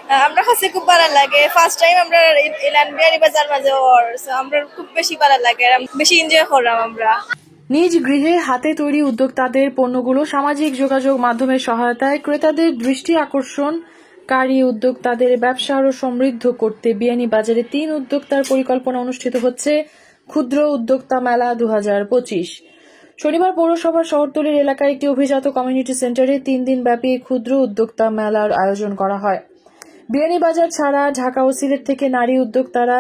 আমরা কাছে খুব ভালো লাগে, ফার্স্ট টাইম আমরা এলান বিয়ানি বাজার মাঝে ওর আমরা খুব বেশি ভালো লাগে, বেশি এনজয় করলাম আমরা। নিজ গৃহে হাতে তৈরি উদ্যোক্তাদের পণ্যগুলো সামাজিক যোগাযোগ মাধ্যমের সহায়তায় ক্রেতাদের দৃষ্টি আকর্ষণকারী উদ্যোক্তাদের ব্যবসা আরও সমৃদ্ধ করতে বিয়ানীবাজারে ৩ উদ্যোক্তার পরিকল্পনা অনুষ্ঠিত হচ্ছে ক্ষুদ্র উদ্যোক্তা মেলা ২০২৫। শনিবার পৌরসভার শহরতলির এলাকায় একটি অভিজাত কমিউনিটি সেন্টারে ৩ দিন ব্যাপী ক্ষুদ্র উদ্যোক্তা মেলার আয়োজন করা হয়। বিয়ানীবাজার ছাড়া ঢাকা ও সিলেট থেকে নারী উদ্যোক্তারা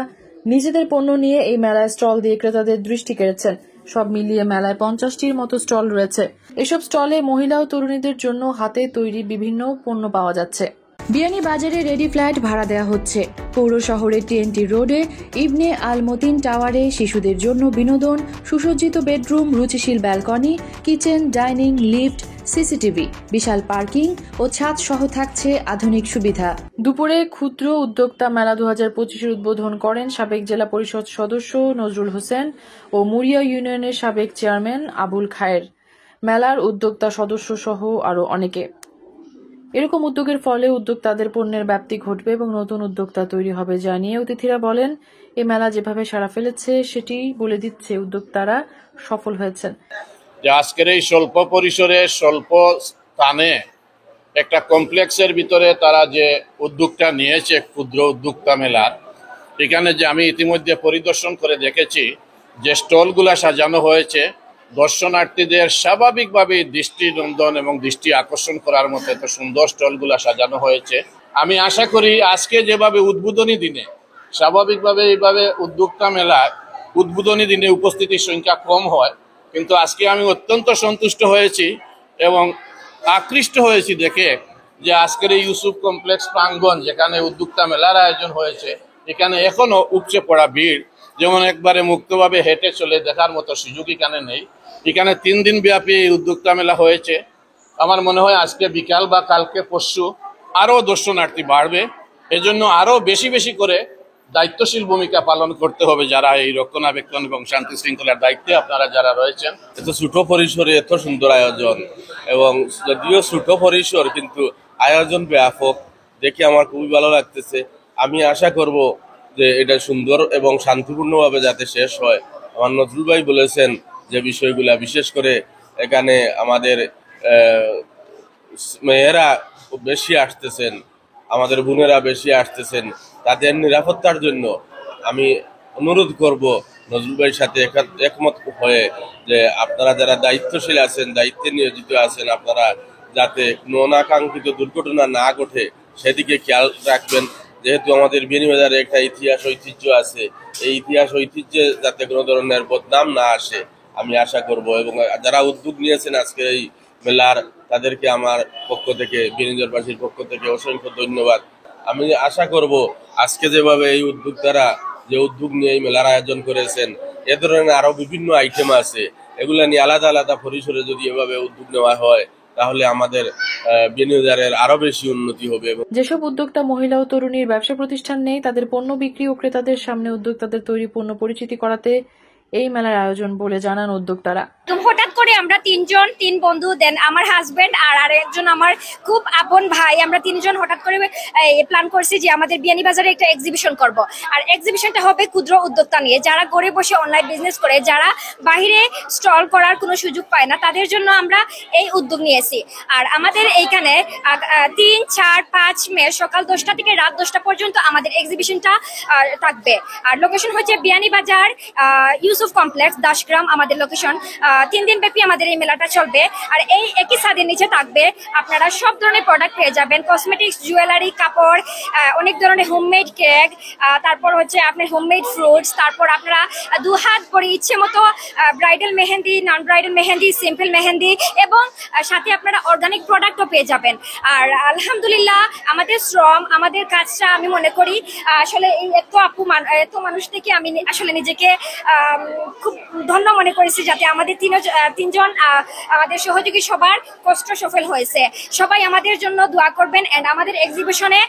নিজেদের পণ্য নিয়ে এই মেলায় স্টল দিয়ে ক্রেতাদের দৃষ্টি কেড়েছেন। সব মিলিয়ে মেলায় ৫০টির মতো স্টল রয়েছে। এসব স্টলে মহিলা ও তরুণীদের জন্য হাতে তৈরি বিভিন্ন পণ্য পাওয়া যাচ্ছে। বিয়ানীবাজারে রেডি ফ্ল্যাট ভাড়া দেওয়া হচ্ছে। পৌর শহরের টিএনটি রোডে ইবনে আল মতিন টাওয়ারে শিশুদের জন্য বিনোদন, সুসজ্জিত বেডরুম, রুচিশীল balcony, kitchen, dining, lift, CCTV, বিশাল পার্কিং ও ছাদ সহ থাকছে আধুনিক সুবিধা। দুপুরে ক্ষুদ্র উদ্যোক্তা মেলা ২০২৫-এর উদ্বোধন করেন সাবেক জেলা পরিষদ সদস্য নজরুল হোসেন ও মুড়িয়া ইউনিয়নের সাবেক চেয়ারম্যান আবুল খায়ের, মেলার উদ্যোক্তা সদস্য সহ আরও অনেকে। এরকম উদ্যোগের ফলে উদ্যোক্তাদের পণ্যের ব্যাপ্তি ঘটবে এবং নতুন উদ্যোক্তা তৈরি হবে জানিয়ে অতিথিরা বলেন, এই মেলা যেভাবে সাড়া ফেলেছে সেটি বলে দিচ্ছে উদ্যোক্তারা সফল হয়েছেন। যে আজকের এই স্বল্প পরিসরে স্বল্প স্থানে একটা কমপ্লেক্সের ভিতরে তারা যে উদ্যোগটা নিয়েছে ক্ষুদ্র উদ্যোক্তা মেলার, এখানে যে আমি ইতিমধ্যে পরিদর্শন করে দেখেছি যে স্টলগুলা সাজানো হয়েছে দর্শনার্থীদের স্বাভাবিকভাবে দৃষ্টিনন্দন এবং দৃষ্টি আকর্ষণ করার মতো এত সুন্দর স্টলগুলা সাজানো হয়েছে। আমি আশা করি আজকে যেভাবে উদ্বোধনী দিনে স্বাভাবিকভাবে এইভাবে উদ্যোক্তা মেলায় উদ্বোধনী দিনে উপস্থিতির সংখ্যা কম হয়, কিন্তু আজকে আমি অত্যন্ত সন্তুষ্ট হয়েছি এবং আকৃষ্ট হয়েছি দেখে যে আজকের এই ইউসুফ কমপ্লেক্স প্রাঙ্গণ যেখানে উদ্যোক্তা মেলার আয়োজন হয়েছে, এখানে এখনো উপচে পড়া ভিড়, যেমন একবারে মুক্তভাবে হেঁটে চলে দেখার মতো সুযোগ এখানে নেই। এখানে ৩ দিন ব্যাপী এই উদ্যোক্তা মেলা হয়েছে। আমার মনে হয় আজকে বিকাল বা কালকে পরশু আরও দর্শনার্থী বাড়বে। এজন্য আরও বেশি বেশি করে দায়িত্বশীল ভূমিকা পালন করতে হবে যারা এই রক্ষণাবেক্ষণ এবং শান্তি শৃঙ্খলার দায়িত্বে আপনারা যারা রয়েছেন। এত ছোট পরিসরে এত সুন্দর আয়োজন, এবং যদিও ছোট পরিসর কিন্তু আয়োজন ব্যাপক, দেখে আমার খুবই ভালো লাগতেছে। আমি আশা করব যে এটা সুন্দর এবং শান্তিপূর্ণভাবে যাতে শেষ হয়। আমার নজরুল ভাই বলেছেন যে বিষয়গুলা, বিশেষ করে এখানে আমাদের মেয়েরা বেশি আসতেছেন, আমাদের বোনেরা বেশি আসতেছেন, তাদের নিরাপত্তার জন্য আমি অনুরোধ করব নজরুল ভাইয়ের সাথে একমত হয়ে যে আপনারা যারা দায়িত্বশীল আছেন, দায়িত্বে নিয়োজিত আছেন, আপনারা যাতে কোনো অনাকাঙ্ক্ষিত দুর্ঘটনা না ঘটে সেদিকে খেয়াল রাখবেন। যেহেতু আমাদের বিয়ানীবাজারে একটা ইতিহাস ঐতিহ্য আছে, এই ইতিহাস ঐতিহ্যে যাতে কোনো ধরনের বদনাম না আসে আমি আশা করব। এবং যারা উদ্যোগ নিয়েছেন আজকে এই মেলার, তাদেরকে আমার পক্ষ থেকে, বিয়ানীবাজারবাসীর পক্ষ থেকে অসংখ্য ধন্যবাদ। আমি আশা করব আজকে যেভাবে এই উদ্যোক্তারা যে উদ্যোগ নিয়ে এই মেলার আয়োজন করেছেন, এ ধরনের আরো বিভিন্ন আইটেম আছে, এগুলা নিয়ে আলাদা আলাদা পরিসরে যদি এভাবে উদ্যোগ নেওয়া হয় তাহলে আমাদের বিনিয়োগের আরো বেশি উন্নতি হবে। যেসব উদ্যোক্তা মহিলা ও তরুণীর ব্যবসা প্রতিষ্ঠান নেই, তাদের পণ্য বিক্রি ও ক্রেতাদের সামনে উদ্যোক্তাদের তৈরি পণ্য পরিচিতি করাতে এই মেলার আয়োজন বলে জানান উদ্যোক্তারা। হঠাৎ করে আমরা 3 বন্ধু, দেন আমার হাজবেন্ড আর আরেকজন আমার খুব আপন ভাই, আমরা 3 জন হঠাৎ করে প্ল্যান করছি যে আমাদের বিয়ানীবাজারে একটা এক্সিবিশন করব। আর এক্সিবিশনটা হবে ক্ষুদ্র উদ্যোক্তা নিয়ে, যারা ঘরে বসে অনলাইন বিজনেস করে, যারা বাইরে স্টল করার কোনো সুযোগ পায় না, তাদের জন্য আমরা এই উদ্যোগ নিয়েছি। আর আমাদের এইখানে 3, 4, 5 মে সকাল 10টা থেকে রাত 10টা পর্যন্ত আমাদের এক্সিবিশনটা থাকবে। আর লোকেশন হচ্ছে বিয়ানীবাজার ইউসুফ কমপ্লেক্স, দাসগ্রাম আমাদের লোকেশন। 3 দিন ব্যাপী আমাদের এই মেলাটা চলবে। আর এই একই ছাদের নিচে থাকবে আপনারা সব ধরনের প্রোডাক্ট পেয়ে যাবেন, কসমেটিক্স, জুয়েলারি, কাপড়, অনেক ধরনের হোমমেড কেক, তারপর হচ্ছে আপনার হোমমেড ফ্রুটস, তারপর আপনারা 2 হাত ভরে ইচ্ছে মতো ব্রাইডাল মেহেন্দি, নন ব্রাইডাল মেহেন্দি, সিম্পল মেহেন্দি, এবং সাথে আপনারা অর্গানিক প্রোডাক্টও পেয়ে যাবেন। আর আলহামদুলিল্লাহ আমাদের শ্রম, আমাদের কাজটা আমি মনে করি আসলে এই এত মানুষ থেকে আমি আসলে নিজেকে খুব ধন্য মনে করেছি যাতে আমাদের তিনজন আমাদের সহযোগী সবার কষ্ট সফল হয়েছে। সবাই আমাদের জন্য দোয়া করবেন এন্ড আমাদের এক্সিবিশনে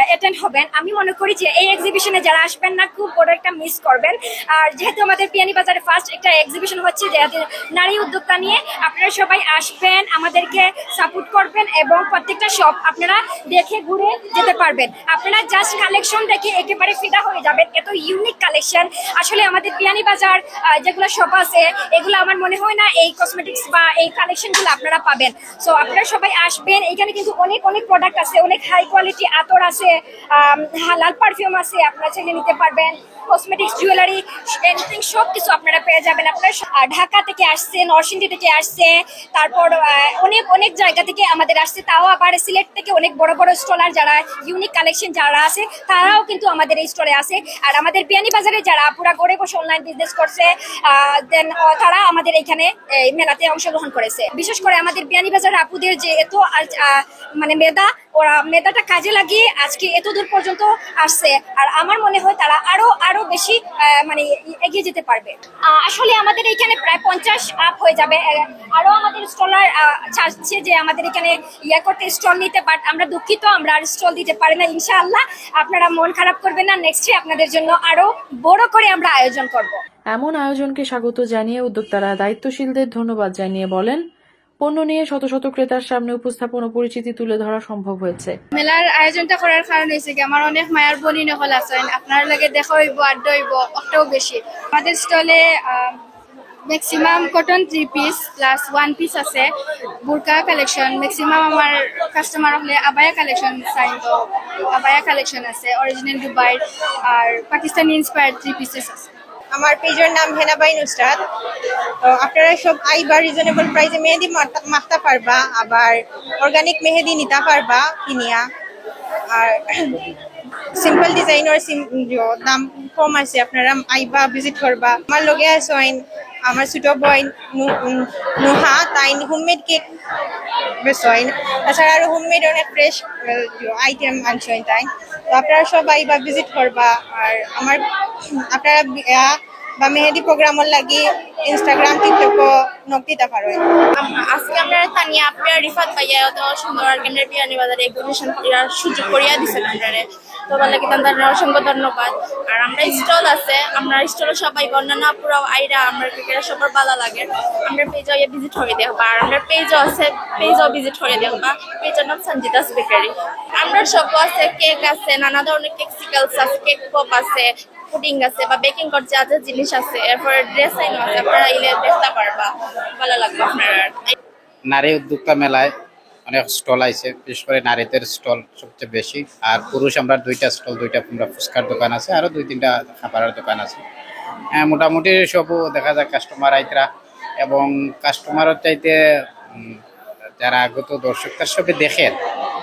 অ্যাটেন্ড হবেন। আমি মনে করি যে এই এক্সিবিশনে যারা আসবেন না খুব বড় একটা মিস করবেন। আর যেহেতু আমাদের বিয়ানীবাজারে ফার্স্ট একটা এক্সিবিশন হচ্ছে যেহেতু নারী উদ্যোক্তা নিয়ে, আপনারা সবাই আসবেন, আমাদেরকে সাপোর্ট করবেন এবং প্রত্যেকটা শপ আপনারা দেখে ঘুরে যেতে পারবেন। আপনারা জাস্ট কালেকশন দেখে একেবারে ফিদা হয়ে যাবেন, এত ইউনিক কালেকশন। আসলে আমাদের বিয়ানীবাজার যেগুলো শপ আছে এগুলো আমার মনে হয় না এই কসমেটিক্স বা এই কালেকশনগুলো আপনারা পাবেন। সো আপনারা সবাই আসবেন, এখানে কিন্তু অনেক অনেক প্রোডাক্ট আছে, অনেক হাই কোয়ালিটি আতর আছে, হালাল পারফিউম আছে, আপনারা চাইলে নিতে পারবেন। কসমেটিক্স, জুয়েলারি, এনিথিং সব কিছু আপনারা পেয়ে যাবেন। আপনারা ঢাকা থেকে আসছে, নরসিংদী থেকে আসছে, তারপর অনেক অনেক জায়গা থেকে আমাদের আসছে, তাও আবার সিলেট থেকে অনেক বড় বড় স্টলার যারা ইউনিক কালেকশন যারা আছে তারাও কিন্তু আমাদের এই স্টলে আছে। আর আমাদের বিয়ানীবাজারে যারা পুরা ঘরে বসে অনলাইন বিজনেস করছে দেন তারা আমাদের এখানে এই মেলাতে অংশগ্রহণ করেছে। বিশেষ করে আমাদের বিয়ানীবাজারের আপুদের যে এত মানে মেধা, ওরা মেধাটা কাজে লাগিয়ে আজকে এত দূর পর্যন্ত আসছে। আর আমার মনে হয় তারা আরো আরো বেশি মানে এগিয়ে যেতে পারবে। আসলে আমাদের এখানে প্রায় 50 আপ হয়ে যাবে। আরো আমাদের স্টলার চাচ্ছে যে আমাদের এখানে করতে স্টল নিতে, বাট আমরা দুঃখিত আমরা আর স্টল দিতে পারি না। ইনশাআল্লাহ আপনারা মন খারাপ করবেন না, নেক্সটে আপনাদের জন্য আরো বড় করে আমরা আয়োজন করব। এমন আয়োজনকে স্বাগত জানিয়ে উদ্যোক্তারা দায়িত্বশীলদের ধন্যবাদ জানিয়ে বলেন, পণ্য নিয়ে শত শত ক্রেতার সামনে উপস্থাপন ও পরিচিতি তুলে ধরা সম্ভব হয়েছে। মেলার আয়োজনটা করার কারণ হয়েছে কি আমার অনেক মায়ার বোনই নকল আছেন, আপনার লাগে দেখা হইব, আড্ডা হইব, অতটাও বেশি। আমাদের স্টলে maximum cotton 3 piece plus 1 piece আছে, বুরকা কালেকশন। ম্যাক্সিমাম আমার কাস্টমার হলে আবায়া কালেকশন চাই, তো আবায়া কালেকশন আছে, অরিজিনাল দুবাই আর পাকিস্তানি ইন্সপায়ার্ড 3 পিসেস আছে। আমার পেজের নাম হেনাবাই নুসরাত। তো আপনারা সব আইবা রিজনেবল প্রাইসে মেহেদি মাখতে পারবা, আবার অর্গানিক মেহেদি নিতে পারবা কিনিয়া। আর সিম্পল ডিজাইনের দাম কম আছে, আপনারা আইবা ভিজিট করবা। আমার লগে আসেন আমার ছোট বই নুহা, তাই হোমমেড কেক বেসইন, তাছাড়া আরো হোমমেড অনেক ফ্রেশ আইটেম আনছেন তাই। তো আপনারা সবাই বা ভিজিট করবা। আর আমার আপনারা বা মেহেদি প্রোগ্রামের লাগি ইনস্টাগ্রাম, টিকটকও নক দিতে পারেন। আজকে আমরা তানিয়া আপনার রিফাত ভাইয়া অত সুন্দর আর্গেন্ডের বিয়ানীবাজারে এক্সিবিশন করার সুযোগ করিয়া দিচ্ছেন আপনারা, তো ভালো কি তাদের অসংখ্য ধন্যবাদ। আর আমরা স্টল আছে, আমরা স্টলে সবাই অন্যান্য পুরো আইরা আমরা ক্রিকেটের সবার ভালো লাগে, আমরা পেজও ভিজিট করে দেখবা। আর আমরা পেজও আছে, পেজও ভিজিট করে দেখবা। পেজের নাম সঞ্জিতাস বেকারি। আমরা সব আছে, কেক আছে, নানা ধরনের কেকসিকালস আছে, কেক পপ আছে, পুডিং আছে বা বেকিং করছে যা যা জিনিস আছে, এরপরে ড্রেস আইন আছে, আপনারা ইলে দেখতে পারবা, ভালো লাগবে আপনারা। নারী উদ্যোক্তা মেলায় অনেক স্টল আছে, বিশেষ করে নারীদের স্টল সবচেয়ে বেশি। আর পুরুষ আমরা 2টা স্টল, 2টা ফুচকার দোকান আছে, আরো 2-3টা খাবারের দোকান আছে। মোটামুটি সব দেখা যায় কাস্টমার আইতরা, এবং কাস্টমারের চাইতে যারা আগত দর্শক তার সবে দেখেন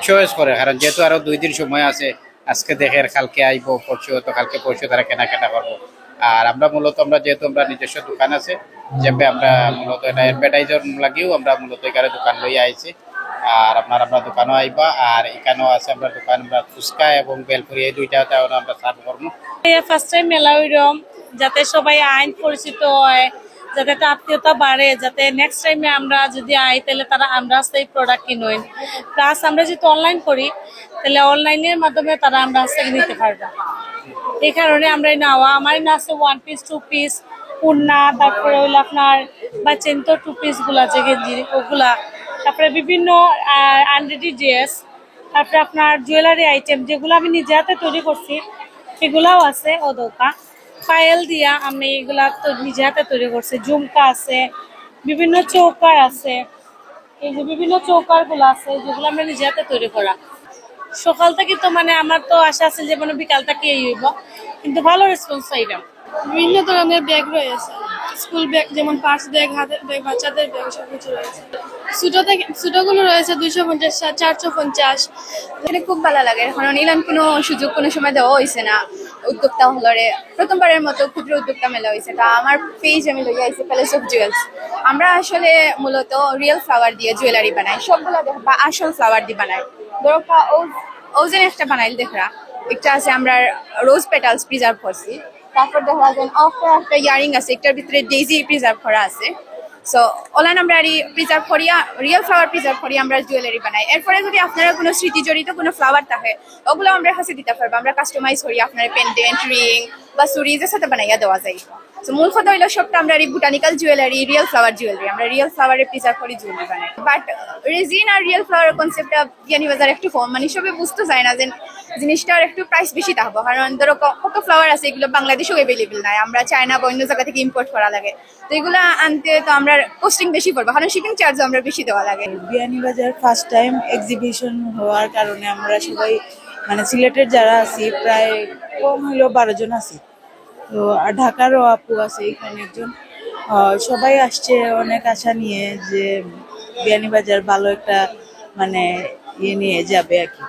চয়েস করে, কারণ যেহেতু আরো 2 দিন সময় আছে, আজকে দেখেন কালকে আইব, পরশু তো কালকে পরশু তারা কেনাকাটা করবো। আর আমরা মূলত যেহেতু আমরা নিজস্ব দোকান আছে, যেভাবে আমরা মূলত এটা অ্যাডভার্টাইজার লাগিয়েও আমরা মূলত এখানে দোকান লইয়া আইছি। আর আমরা দোকানও আইবা, আর এখানেও আছে আমরা দোকান, আমরা ফুচকা এবং বেলপুরি এই 2টাতে আমরা সার্ভ করবো। ফার্স্ট টাইম মেলা হইরম, যাতে সবাই আইন পরিচিত হয়, যাতে একটা আত্মীয়তা বাড়ে, যাতে নেক্সট টাইমে আমরা যদি আই তাহলে তারা আমরা সেই প্রোডাক্ট কিনুন। প্লাস আমরা যেহেতু অনলাইন করি, তাহলে অনলাইনের মাধ্যমে তারা আমরা থেকে নিতে পারবো। এই কারণে আমরা নেওয়া, আমার না আছে 1 পিস 2 পিস উন্না, তারপরে হইলো আপনার বা চেন্তো 2 পিস গুলা যে গেঞ্জি ওগুলা, তারপরে বিভিন্ন আনরেডি ড্রেস, তারপরে আপনার জুয়েলারি আইটেম যেগুলো আমি নিজে হাতে তৈরি করছি সেগুলাও আছে। ও দোকান পায়েল দিয়া আমি এগুলা তো নিজে হাতে তৈরি করছি। ঝুমকা আছে, বিভিন্ন চৌকার আছে, এই যে বিভিন্ন চৌকার গুলো আছে যেগুলো আমরা নিজে হাতে তৈরি করা। সকাল থেকে তো মানে আমার তো আশা আছে যে মানে বিকালটা কি হইব, কিন্তু ভালো রেসপন্স পাইলাম। বিভিন্ন ধরনের ব্যাগ রয়েছে, স্কুল ব্যাগ যেমন পার্স ব্যাগ, হাতের ব্যাগ, বাচ্চাদের ব্যাগ সবকিছু রয়েছে। ছোটগুলো রয়েছে 250, 450। এখানে খুব ভালো লাগে, কারণ ইলান কোনো সুযোগ কোনো সময় দেওয়া হয়েছে না উদ্যোক্তা হলরে। প্রথমবারের মতো ক্ষুদ্র উদ্যোক্তা মেলা হয়েছে। তা আমার পেজ আমি লইয়া আইছি প্যালেস অফ জুয়েলস। আমরা আসলে মূলত রিয়েল ফ্লাওয়ার দিয়ে জুয়েলারি বানাই, সবগুলো দেখবা আসল ফ্লাওয়ার দিয়ে বানাই। দরকার ওজেন একটা বানাইল দেখরা, একটা আছে আমরা রোজ পেটালস প্রিজার্ভ করছি, তারপর দেখা যায় অফার একটা ইয়ারিং আছে, একটার ভিতরে ডেইজি প্রিজার্ভ করা আছে। সো অনলাইন আমরা প্রিজার্ভ করিয়া রিয়েল ফ্লাওয়ার প্রিজার্ভ করি আমরা জুয়েলারি বানাই। এরপরে যদি আপনারা কোনো স্মৃতি জড়িত কোনো ফ্লাওয়ার থাকে ওগুলো আমরা কাছে দিতে পারবো, আমরা কাস্টমাইজ করি আপনার পেন্ডেন্ট, রিং বা সুরিজের সাথে বানাইয়া দেওয়া যায়। সো মূল কথা হইলো সবটা আমরা botanical jewellery, real flower jewellery, আমরা রিয়েল ফ্লাওয়ারে প্রিজার্ভ করি জুয়েলারি বানাই। বাট রেজিন আর রিয়েল ফ্লাওয়ারের কনসেপ্টটা বিয়ানীবাজার একটু কম, মানে সবে বুঝতে চায় না যে জিনিসটার একটু প্রাইস বেশি থাকবো, কারণ ধরো কত ফ্লাওয়ার আছে এগুলো বাংলাদেশেও অ্যাভেলেবেল নাই, আমরা চায়না বা অন্য জায়গা থেকে ইম্পোর্ট করা লাগে। তো এগুলো আনতে তো আমরা কস্টিং বেশি পড়বো, কারণ শিপিং চার্জ আমরা বেশি দেওয়া লাগে। বিয়ানীবাজার ফার্স্ট টাইম এক্সিবিশন হওয়ার কারণে আমরা সবাই মানে সিলেটের যারা আছি প্রায় কম হলেও 12 জন আছি। তো আর ঢাকারও আপু আছে এখানে একজন। সবাই আসছে অনেক আশা নিয়ে যে বিয়ানীবাজার ভালো একটা মানে ইয়ে নিয়ে যাবে আর কি।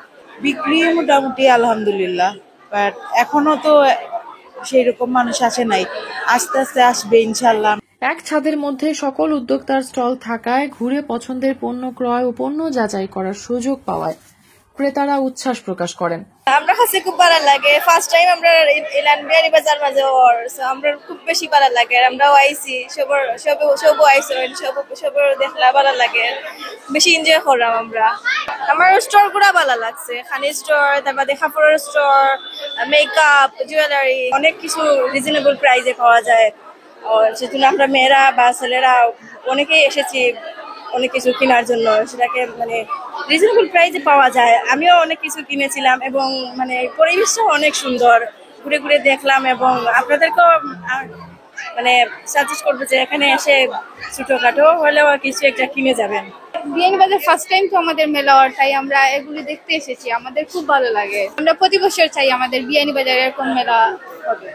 বিক্রি মোটামুটি আলহামদুলিল্লাহ, বাট এখনো তো সেই রকম মানুষ আসে নাই, আস্তে আস্তে আসবে ইনশাল্লাহ। এক ছাদের মধ্যে সকল উদ্যোক্তার স্টল থাকায় ঘুরে পছন্দের পণ্য ক্রয় ও পণ্য যাচাই করার সুযোগ পাওয়ায় ক্রেতারা উচ্ছ্বাস প্রকাশ করেন। আমরা কাছে খুব ভালো লাগে, ফার্স্ট টাইম আমরা এলাম বিয়ানীবাজার মাঝে, আমরা খুব বেশি ভালো লাগে। আমরাও আইসি, সব আইসেন, সব দেখলা ভালো লাগে, বেশি এনজয় করলাম আমরা। আমার স্টোর গুলা ভালো লাগছে, খানি স্টোর, তারপর কাপড়ের স্টোর, মেকআপ, জুয়েলারি, অনেক কিছু রিজনেবল প্রাইসে পাওয়া যায়। সেজন্য আমরা মেয়েরা বা ছেলেরা অনেকেই এসেছি অনেক কিছু কেনার জন্য, সেটাকে মানে রিজনেবল প্রাইসে পাওয়া যায়। আমিও অনেক কিছু কিনেছিলাম এবং মানে পরিবেশটাও অনেক সুন্দর, ঘুরে ঘুরে দেখলাম এবং আপনাদেরকেও মানে সাজেস্ট করবো যে এখানে এসে ছোটখাটো হলেও কিছু একটা কিনে যাবেন। বিয়ানীবাজার ফার্স্ট টাইম তো আমাদের মেলা, তাই আমরা এগুলি দেখতে এসেছি, আমাদের খুব ভালো লাগে। আমরা প্রতি বছর চাই আমাদের বিয়ানীবাজারে এরকম মেলা হবে।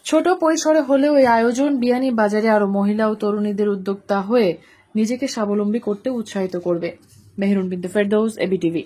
ছোট পরিসরে হলেও এই আয়োজন বিয়ানীবাজারে আরো মহিলা ও তরুণীদের উদ্যোক্তা হয়ে নিজেকে স্বাবলম্বী করতে উৎসাহিত করবে। মেহরুন বিনতে ফেরদৌস, এবিটিভি।